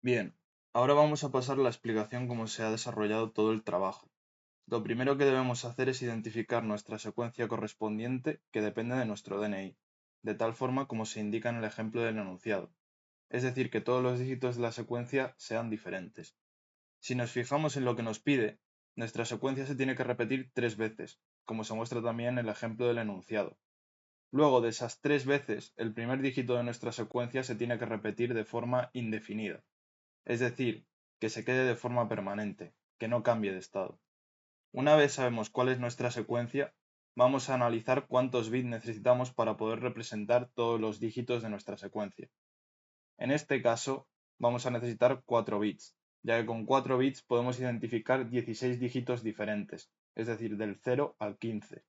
Bien, ahora vamos a pasar la explicación cómo se ha desarrollado todo el trabajo. Lo primero que debemos hacer es identificar nuestra secuencia correspondiente que depende de nuestro DNI, de tal forma como se indica en el ejemplo del enunciado, es decir, que todos los dígitos de la secuencia sean diferentes. Si nos fijamos en lo que nos pide, nuestra secuencia se tiene que repetir 3 veces, como se muestra también en el ejemplo del enunciado. Luego de esas 3 veces, el primer dígito de nuestra secuencia se tiene que repetir de forma indefinida, es decir, que se quede de forma permanente, que no cambie de estado. Una vez sabemos cuál es nuestra secuencia, vamos a analizar cuántos bits necesitamos para poder representar todos los dígitos de nuestra secuencia. En este caso, vamos a necesitar 4 bits, ya que con 4 bits podemos identificar 16 dígitos diferentes, es decir, del 0 al 15.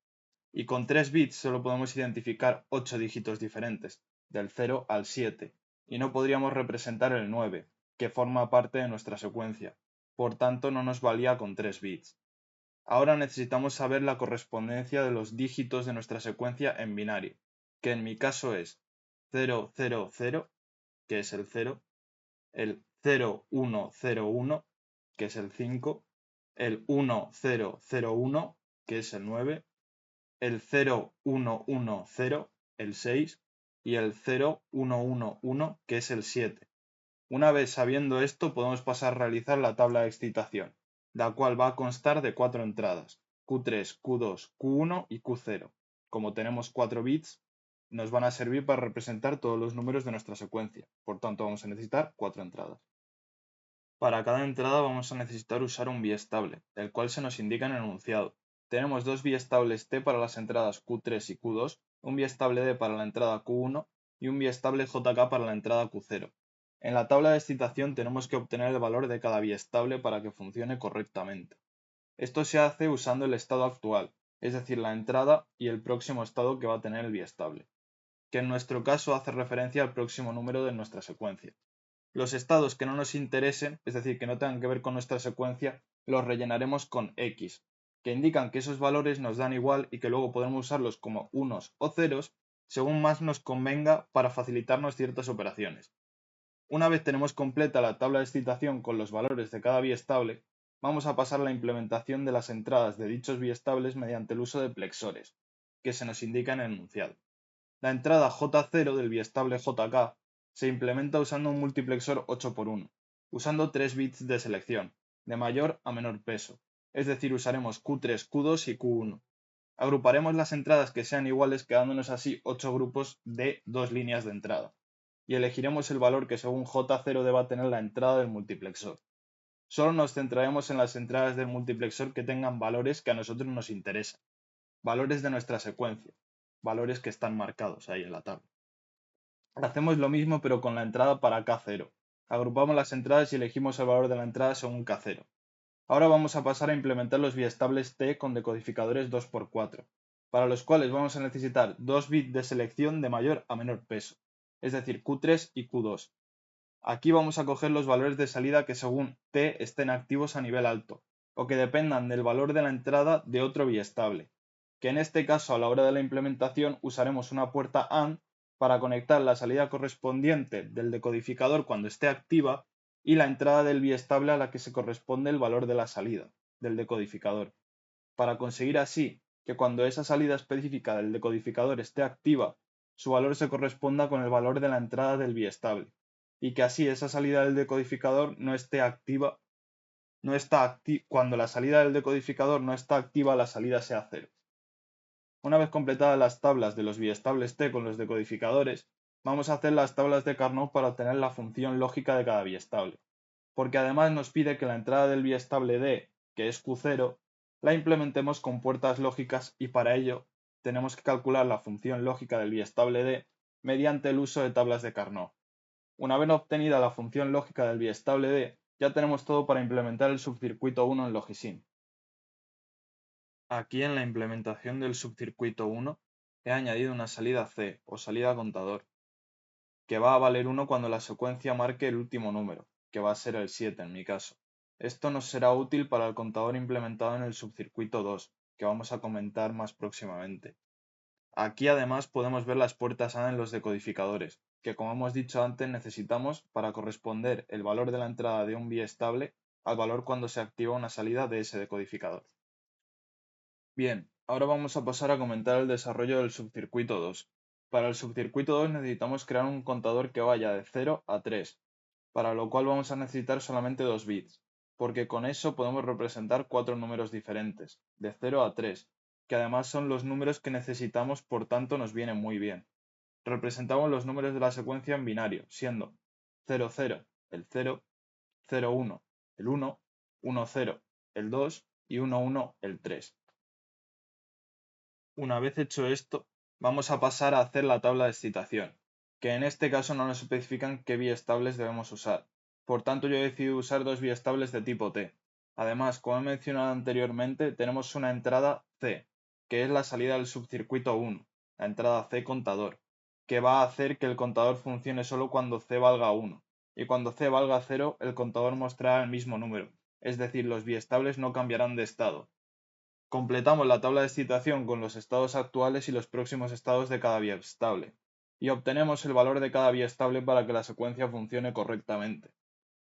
Y con 3 bits solo podemos identificar 8 dígitos diferentes, del 0 al 7, y no podríamos representar el 9, que forma parte de nuestra secuencia, por tanto no nos valía con 3 bits. Ahora necesitamos saber la correspondencia de los dígitos de nuestra secuencia en binario, que en mi caso es 0, 0, 0, que es el 0, el 0, 1, 0, 1, que es el 5, el 1, 0, 0, 1, que es el 9, el 0, 1, 1, 0, el 6, y el 0, 1, 1, 1, que es el 7. Una vez sabiendo esto, podemos pasar a realizar la tabla de excitación, la cual va a constar de 4 entradas, Q3, Q2, Q1 y Q0. Como tenemos 4 bits, nos van a servir para representar todos los números de nuestra secuencia, por tanto vamos a necesitar 4 entradas. Para cada entrada vamos a necesitar usar un biestable, el cual se nos indica en el enunciado. Tenemos dos biestables T para las entradas Q3 y Q2, un biestable D para la entrada Q1 y un biestable JK para la entrada Q0. En la tabla de excitación tenemos que obtener el valor de cada biestable para que funcione correctamente. Esto se hace usando el estado actual, es decir, la entrada y el próximo estado que va a tener el biestable, que en nuestro caso hace referencia al próximo número de nuestra secuencia. Los estados que no nos interesen, es decir, que no tengan que ver con nuestra secuencia, los rellenaremos con X, que indican que esos valores nos dan igual y que luego podemos usarlos como unos o ceros según más nos convenga para facilitarnos ciertas operaciones. Una vez tenemos completa la tabla de excitación con los valores de cada biestable, vamos a pasar a la implementación de las entradas de dichos biestables mediante el uso de plexores, que se nos indica en el enunciado. La entrada J0 del biestable JK se implementa usando un multiplexor 8x1, usando 3 bits de selección, de mayor a menor peso, es decir, usaremos Q3, Q2 y Q1. Agruparemos las entradas que sean iguales quedándonos así 8 grupos de 2 líneas de entrada, y elegiremos el valor que según J0 deba tener la entrada del multiplexor. Solo nos centraremos en las entradas del multiplexor que tengan valores que a nosotros nos interesan, valores de nuestra secuencia, valores que están marcados ahí en la tabla. Hacemos lo mismo pero con la entrada para K0. Agrupamos las entradas y elegimos el valor de la entrada según K0. Ahora vamos a pasar a implementar los biestables T con decodificadores 2x4, para los cuales vamos a necesitar 2 bits de selección de mayor a menor peso, es decir, Q3 y Q2. Aquí vamos a coger los valores de salida que según T estén activos a nivel alto, o que dependan del valor de la entrada de otro biestable, que en este caso a la hora de la implementación usaremos una puerta AND para conectar la salida correspondiente del decodificador cuando esté activa y la entrada del biestable a la que se corresponde el valor de la salida del decodificador, para conseguir así que cuando esa salida específica del decodificador esté activa, su valor se corresponda con el valor de la entrada del biestable, y que así esa salida del decodificador no esté activa, cuando la salida del decodificador no está activa, la salida sea 0. Una vez completadas las tablas de los biestables T con los decodificadores, vamos a hacer las tablas de Carnot para obtener la función lógica de cada biestable, porque además nos pide que la entrada del biestable D, que es Q0, la implementemos con puertas lógicas y para ello tenemos que calcular la función lógica del biestable D mediante el uso de tablas de Carnot. Una vez obtenida la función lógica del biestable D, ya tenemos todo para implementar el subcircuito 1 en Logisim. Aquí en la implementación del subcircuito 1 he añadido una salida C o salida contador, que va a valer 1 cuando la secuencia marque el último número, que va a ser el 7 en mi caso. Esto nos será útil para el contador implementado en el subcircuito 2, que vamos a comentar más próximamente. Aquí además podemos ver las puertas AND en los decodificadores, que como hemos dicho antes necesitamos para corresponder el valor de la entrada de un biestable al valor cuando se activa una salida de ese decodificador. Bien, ahora vamos a pasar a comentar el desarrollo del subcircuito 2. Para el subcircuito 2 necesitamos crear un contador que vaya de 0 a 3, para lo cual vamos a necesitar solamente 2 bits, porque con eso podemos representar 4 números diferentes, de 0 a 3, que además son los números que necesitamos, por tanto nos viene muy bien. Representamos los números de la secuencia en binario, siendo 0, 0, el 0, 0, 1, el 1, 1, 0, el 2 y 1, 1, el 3. Una vez hecho esto, vamos a pasar a hacer la tabla de excitación, que en este caso no nos especifican qué biestables debemos usar. Por tanto, yo he decidido usar dos biestables de tipo T. Además, como he mencionado anteriormente, tenemos una entrada C, que es la salida del subcircuito 1, la entrada C contador, que va a hacer que el contador funcione solo cuando C valga 1, y cuando C valga 0, el contador mostrará el mismo número, es decir, los biestables no cambiarán de estado. Completamos la tabla de excitación con los estados actuales y los próximos estados de cada biestable, y obtenemos el valor de cada biestable para que la secuencia funcione correctamente.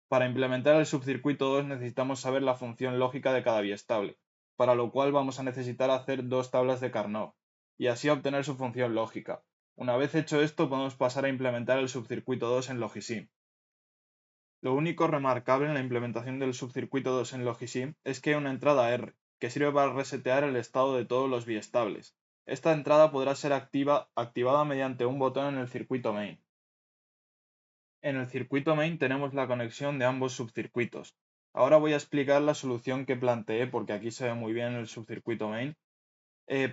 Para implementar el subcircuito 2 necesitamos saber la función lógica de cada biestable, para lo cual vamos a necesitar hacer dos tablas de Carnot, y así obtener su función lógica. Una vez hecho esto podemos pasar a implementar el subcircuito 2 en Logisim. Lo único remarcable en la implementación del subcircuito 2 en Logisim es que hay una entrada R, que sirve para resetear el estado de todos los biestables. Esta entrada podrá ser activada mediante un botón en el circuito main. En el circuito main tenemos la conexión de ambos subcircuitos. Ahora voy a explicar la solución que planteé, porque aquí se ve muy bien en el subcircuito main,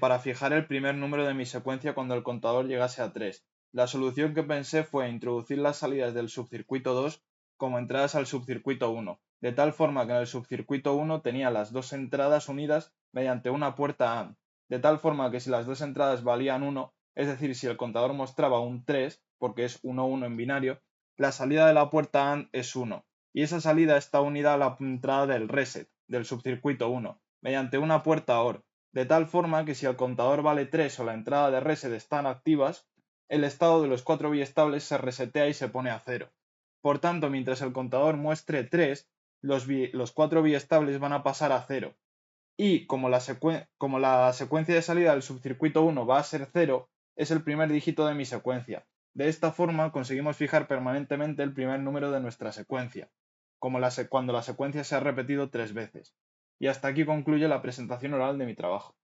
para fijar el primer número de mi secuencia cuando el contador llegase a 3. La solución que pensé fue introducir las salidas del subcircuito 2 como entradas al subcircuito 1, de tal forma que en el subcircuito 1 tenía las dos entradas unidas mediante una puerta AND, de tal forma que si las dos entradas valían 1, es decir, si el contador mostraba un 3, porque es 1, 1 en binario, la salida de la puerta AND es 1, y esa salida está unida a la entrada del reset, del subcircuito 1, mediante una puerta OR, de tal forma que si el contador vale 3 o la entrada de reset están activas, el estado de los 4 biestables se resetea y se pone a 0. Por tanto, mientras el contador muestre 3, los 4 biestables van a pasar a 0. Y como la secuencia de salida del subcircuito 1 va a ser 0, es el primer dígito de mi secuencia. De esta forma conseguimos fijar permanentemente el primer número de nuestra secuencia, cuando la secuencia se ha repetido 3 veces. Y hasta aquí concluye la presentación oral de mi trabajo.